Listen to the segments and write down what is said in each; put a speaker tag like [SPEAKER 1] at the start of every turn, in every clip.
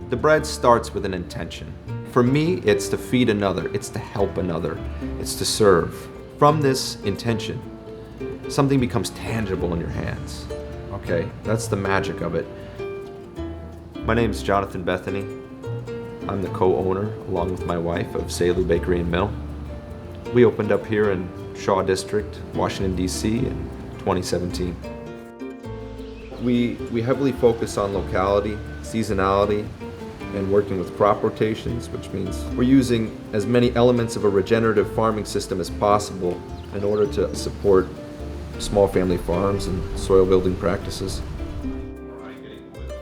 [SPEAKER 1] The bread starts with an intention. For me, it's to feed another, it's to help another, it's to serve. From this intention, something becomes tangible in your hands. Okay, that's the magic of it. My name is Jonathan Bethany. I'm the co-owner, along with my wife, of Seylou Bakery Mill. We opened up here in Shaw District, Washington, D.C. in 2017. We heavily focus on locality, seasonality, and working with crop rotations, which means we're using as many elements of a regenerative farming system as possible in order to support small family farms and soil building practices.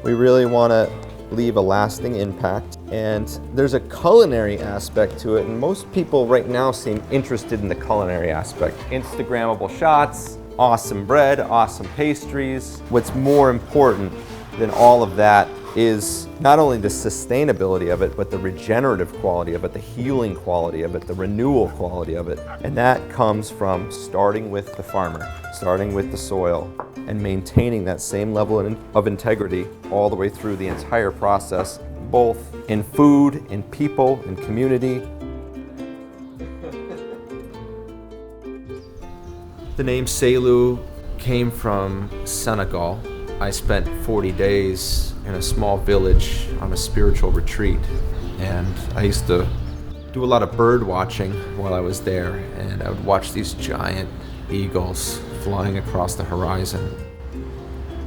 [SPEAKER 1] We really want to leave a lasting impact, and there's a culinary aspect to it, and most people right now seem interested in the culinary aspect. Instagrammable shots, awesome bread, awesome pastries. What's more important than all of that is not only the sustainability of it, but the regenerative quality of it, the healing quality of it, the renewal quality of it. And that comes from starting with the farmer, starting with the soil, and maintaining that same level of integrity all the way through the entire process, both in food, in people, in community. The name Seylou came from Senegal. I spent 40 days in a small village on a spiritual retreat, and I used to do a lot of bird watching while I was there, and I would watch these giant eagles flying across the horizon.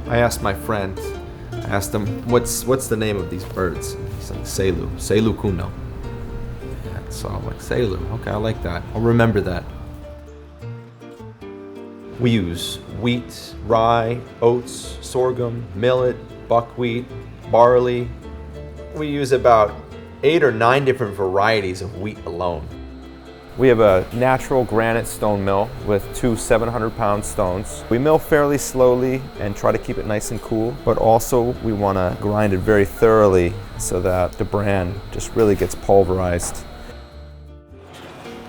[SPEAKER 1] I asked my friend, I asked him, what's the name of these birds? And he's like, Seylou, Seylou Kuno. And so I'm like, Seylou, okay, I like that. I'll remember that. We use wheat, rye, oats, sorghum, millet, buckwheat, barley. We use about 8 or 9 different varieties of wheat alone. We have a natural granite stone mill with 2 700-pound stones. We mill fairly slowly and try to keep it nice and cool, but also we want to grind it very thoroughly so that the bran just really gets pulverized.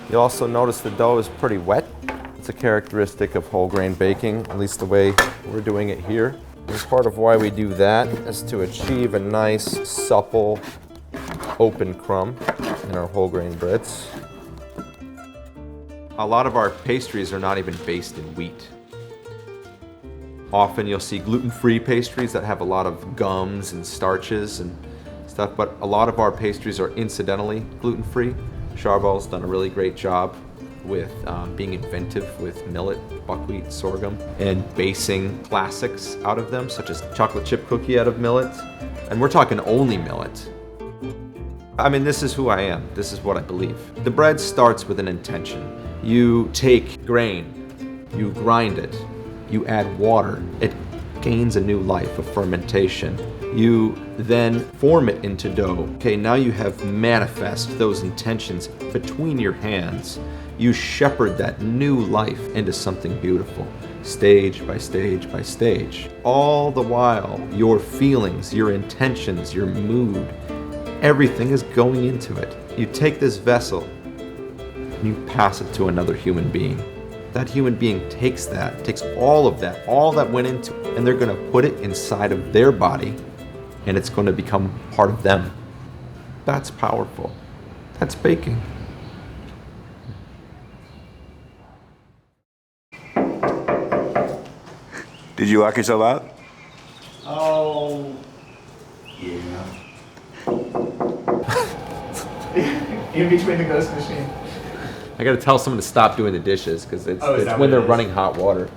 [SPEAKER 1] You'll also notice the dough is pretty wet. It's a characteristic of whole grain baking, at least the way we're doing it here. And part of why we do that is to achieve a nice, supple, open crumb in our whole grain breads. A lot of our pastries are not even based in wheat. Often you'll see gluten-free pastries that have a lot of gums and starches and stuff, but a lot of our pastries are incidentally gluten-free. Charbel's done a really great job with being inventive with millet, buckwheat, sorghum, and basing classics out of them, such as chocolate chip cookie out of millet. And we're talking only millet. I mean, this is who I am. This is what I believe. The bread starts with an intention. You take grain, you grind it, you add water, it gains a new life of fermentation. You then form it into dough. Okay, now you have manifest those intentions between your hands. You shepherd that new life into something beautiful, stage by stage by stage. All the while, your feelings, your intentions, your mood, everything is going into it. You take this vessel and you pass it to another human being. That human being takes all of that, all that went into it, and they're gonna put it inside of their body, and it's gonna become part of them. That's powerful. That's baking.
[SPEAKER 2] Did you lock yourself out?
[SPEAKER 3] Oh, yeah. In between the ghost machine.
[SPEAKER 1] I gotta tell someone to stop doing the dishes because it's when they're running hot water.